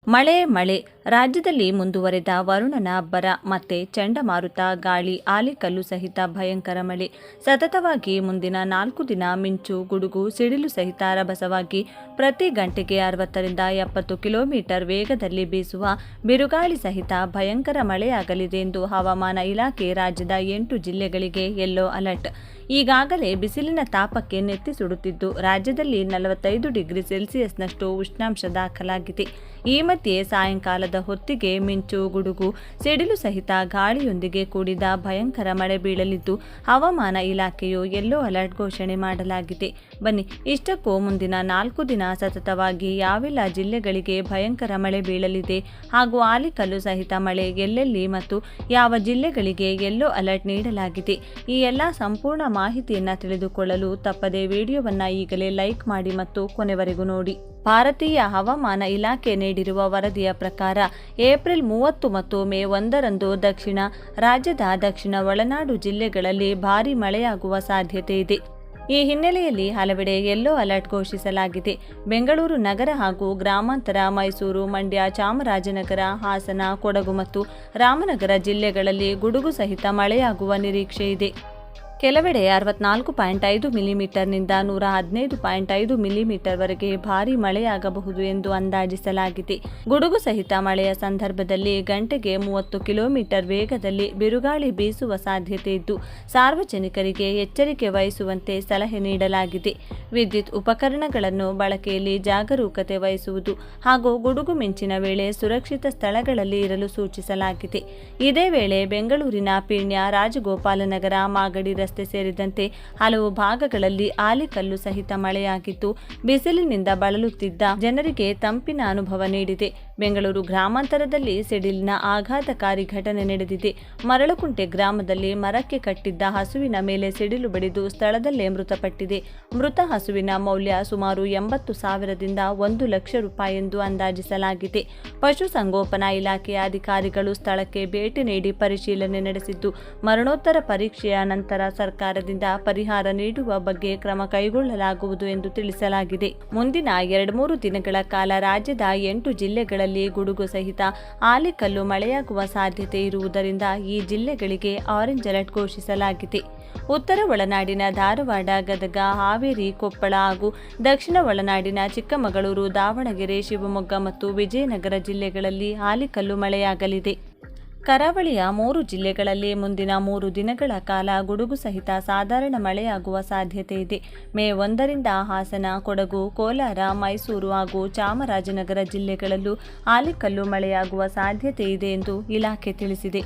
ಮಳೆ ರಾಜ್ಯದಲ್ಲಿ ಮುಂದುವರೆದ ವರುಣನ ಅಬ್ಬರ ಮತ್ತೆ ಚಂಡಮಾರುತ, ಗಾಳಿ, ಆಲಿಕಲ್ಲು ಸಹಿತ ಭಯಂಕರ ಮಳೆ. ಸತತವಾಗಿ ಮುಂದಿನ 4 ದಿನ ಮಿಂಚು, ಗುಡುಗು, ಸಿಡಿಲು ಸಹಿತ ರಭಸವಾಗಿ ಪ್ರತಿ ಗಂಟೆಗೆ 60ರಿಂದ 70 ಕಿಲೋಮೀಟರ್ ವೇಗದಲ್ಲಿ ಬೀಸುವ ಬಿರುಗಾಳಿ ಸಹಿತ ಭಯಂಕರ ಮಳೆಯಾಗಲಿದೆ ಎಂದು ಹವಾಮಾನ ಇಲಾಖೆ ರಾಜ್ಯದ 8 ಜಿಲ್ಲೆಗಳಿಗೆ ಯೆಲ್ಲೋ ಅಲರ್ಟ್. ಈಗಾಗಲೇ ಬಿಸಿಲಿನ ತಾಪಕ್ಕೆ ನೆತ್ತಿ ಸುಡುತ್ತಿದ್ದು ರಾಜ್ಯದಲ್ಲಿ 45 ಡಿಗ್ರಿ ಸೆಲ್ಸಿಯಸ್ನಷ್ಟು ಉಷ್ಣಾಂಶ ದಾಖಲಾಗಿದೆ. ಈ ಮಧ್ಯೆ ಸಾಯಂಕಾಲದ ಹೊತ್ತಿಗೆ ಮಿಂಚು, ಗುಡುಗು, ಸಿಡಿಲು ಸಹಿತ ಗಾಳಿಯೊಂದಿಗೆ ಕೂಡಿದ ಭಯಂಕರ ಮಳೆ ಬೀಳಲಿದ್ದು ಹವಾಮಾನ ಇಲಾಖೆಯು ಯೆಲ್ಲೋ ಅಲರ್ಟ್ ಘೋಷಣೆ ಮಾಡಲಾಗಿದೆ. ಬನ್ನಿ, ಇಷ್ಟಕ್ಕೂ ಮುಂದಿನ 4 ದಿನ ಸತತವಾಗಿ ಯಾವೆಲ್ಲ ಜಿಲ್ಲೆಗಳಿಗೆ ಭಯಂಕರ ಮಳೆ ಬೀಳಲಿದೆ ಹಾಗೂ ಆಲಿಕಲ್ಲು ಸಹಿತ ಮಳೆ ಎಲ್ಲೆಲ್ಲಿ ಮತ್ತು ಯಾವ ಜಿಲ್ಲೆಗಳಿಗೆ ಯೆಲ್ಲೋ ಅಲರ್ಟ್ ನೀಡಲಾಗಿದೆ, ಈ ಎಲ್ಲ ಸಂಪೂರ್ಣ ಮಾಹಿತಿಯನ್ನು ತಿಳಿದುಕೊಳ್ಳಲು ತಪ್ಪದೇ ವಿಡಿಯೋವನ್ನು ಈಗಲೇ ಲೈಕ್ ಮಾಡಿ ಮತ್ತು ಕೊನೆವರೆಗೂ ನೋಡಿ. ಭಾರತೀಯ ಹವಾಮಾನ ಇಲಾಖೆ ನೀಡಿರುವ ವರದಿಯ ಪ್ರಕಾರ ಏಪ್ರಿಲ್ 30 ಮತ್ತು ಮೇ 1ರಂದು ರಾಜ್ಯದ ದಕ್ಷಿಣ ಒಳನಾಡು ಜಿಲ್ಲೆಗಳಲ್ಲಿ ಭಾರೀ ಮಳೆಯಾಗುವ ಸಾಧ್ಯತೆ ಇದೆ. ಈ ಹಿನ್ನೆಲೆಯಲ್ಲಿ ಹಲವೆಡೆ ಯೆಲ್ಲೋ ಅಲರ್ಟ್ ಘೋಷಿಸಲಾಗಿದೆ. ಬೆಂಗಳೂರು ನಗರ ಹಾಗೂ ಗ್ರಾಮಾಂತರ, ಮೈಸೂರು, ಮಂಡ್ಯ, ಚಾಮರಾಜನಗರ, ಹಾಸನ, ಕೊಡಗು ಮತ್ತು ರಾಮನಗರ ಜಿಲ್ಲೆಗಳಲ್ಲಿ ಗುಡುಗು ಸಹಿತ ಮಳೆಯಾಗುವ ನಿರೀಕ್ಷೆ ಇದೆ. ಕೆಲವೆಡೆ 64.5 ಮಿಲಿಮೀಟರ್ನಿಂದ 115.5 ಮಿಲಿಮೀಟರ್ವರೆಗೆ ಭಾರೀ ಮಳೆಯಾಗಬಹುದು ಎಂದು ಅಂದಾಜಿಸಲಾಗಿದೆ. ಗುಡುಗು ಸಹಿತ ಮಳೆಯ ಸಂದರ್ಭದಲ್ಲಿ ಗಂಟೆಗೆ 30 ಕಿಲೋಮೀಟರ್ ವೇಗದಲ್ಲಿ ಬಿರುಗಾಳಿ ಬೀಸುವ ಸಾಧ್ಯತೆ ಇದ್ದು ಸಾರ್ವಜನಿಕರಿಗೆ ಎಚ್ಚರಿಕೆ ವಹಿಸುವಂತೆ ಸಲಹೆ ನೀಡಲಾಗಿದೆ. ವಿದ್ಯುತ್ ಉಪಕರಣಗಳನ್ನು ಬಳಕೆಯಲ್ಲಿ ಜಾಗರೂಕತೆ ವಹಿಸುವುದು ಹಾಗೂ ಗುಡುಗು ಮಿಂಚಿನ ವೇಳೆ ಸುರಕ್ಷಿತ ಸ್ಥಳಗಳಲ್ಲಿ ಇರಲು ಸೂಚಿಸಲಾಗಿದೆ. ಇದೇ ವೇಳೆ ಬೆಂಗಳೂರಿನ ಪೀಣ್ಯ, ರಾಜಗೋಪಾಲನಗರ, ಮಾಗಡಿ ರಸ್ತೆ ಸೇರಿದಂತೆ ಹಲವು ಭಾಗಗಳಲ್ಲಿ ಆಲಿಕಲ್ಲು ಸಹಿತ ಮಳೆಯಾಗಿದ್ದು ಬಿಸಿಲಿನಿಂದ ಬಳಲುತ್ತಿದ್ದ ಜನರಿಗೆ ತಂಪಿನ ಅನುಭವ ನೀಡಿದೆ. ಬೆಂಗಳೂರು ಗ್ರಾಮಾಂತರದಲ್ಲಿ ಸಿಡಿಲಿನ ಆಘಾತಕಾರಿ ಘಟನೆ ನಡೆದಿದೆ. ಮರಳುಕುಂಟೆ ಗ್ರಾಮದಲ್ಲಿ ಮರಕ್ಕೆ ಕಟ್ಟಿದ್ದ ಹಸುವಿನ ಮೇಲೆ ಸಿಡಿಲು ಬಡಿದು ಸ್ಥಳದಲ್ಲೇ ಮೃತಪಟ್ಟಿದೆ. ಮೃತ ಹಸುವಿನ ಮೌಲ್ಯ ಸುಮಾರು 80,000ದಿಂದ 1 ಲಕ್ಷ ರೂಪಾಯಿ ಎಂದು ಅಂದಾಜಿಸಲಾಗಿದೆ. ಪಶುಸಂಗೋಪನಾ ಇಲಾಖೆಯ ಅಧಿಕಾರಿಗಳು ಸ್ಥಳಕ್ಕೆ ಭೇಟಿ ನೀಡಿ ಪರಿಶೀಲನೆ ನಡೆಸಿದ್ದು ಮರಣೋತ್ತರ ಪರೀಕ್ಷೆಯ ನಂತರ ಸರ್ಕಾರದಿಂದ ಪರಿಹಾರ ನೀಡುವ ಬಗ್ಗೆ ಕ್ರಮ ಕೈಗೊಳ್ಳಲಾಗುವುದು ಎಂದು ತಿಳಿಸಲಾಗಿದೆ. ಮುಂದಿನ 2-3 ದಿನಗಳ ಕಾಲ ರಾಜ್ಯದ 8 ಜಿಲ್ಲೆಗಳಲ್ಲಿ ಗುಡುಗು ಸಹಿತ ಆಲಿಕಲ್ಲು ಮಳೆಯಾಗುವ ಸಾಧ್ಯತೆ ಇರುವುದರಿಂದ ಈ ಜಿಲ್ಲೆಗಳಿಗೆ ಆರೆಂಜ್ ಅಲರ್ಟ್ ಘೋಷಿಸಲಾಗಿದೆ. ಉತ್ತರ ಒಳನಾಡಿನ ಧಾರವಾಡ, ಗದಗ, ಹಾವೇರಿ, ಕೊಪ್ಪಳ ಹಾಗೂ ದಕ್ಷಿಣ ಒಳನಾಡಿನ ಚಿಕ್ಕಮಗಳೂರು, ದಾವಣಗೆರೆ, ಶಿವಮೊಗ್ಗ ಮತ್ತು ವಿಜಯನಗರ ಜಿಲ್ಲೆಗಳಲ್ಲಿ ಆಲಿಕಲ್ಲು ಮಳೆಯಾಗಲಿದೆ. ಕರಾವಳಿಯ 3 ಜಿಲ್ಲೆಗಳಲ್ಲಿ ಮುಂದಿನ 3 ದಿನಗಳ ಕಾಲ ಗುಡುಗು ಸಹಿತ ಸಾಧಾರಣ ಮಳೆಯಾಗುವ ಸಾಧ್ಯತೆ ಇದೆ. ಮೇ 1ರಿಂದ ಹಾಸನ, ಕೊಡಗು, ಕೋಲಾರ, ಮೈಸೂರು ಹಾಗೂ ಚಾಮರಾಜನಗರ ಜಿಲ್ಲೆಗಳಲ್ಲೂ ಆಲಿಕಲ್ಲು ಮಳೆಯಾಗುವ ಸಾಧ್ಯತೆ ಇದೆ ಎಂದು ಇಲಾಖೆ ತಿಳಿಸಿದೆ.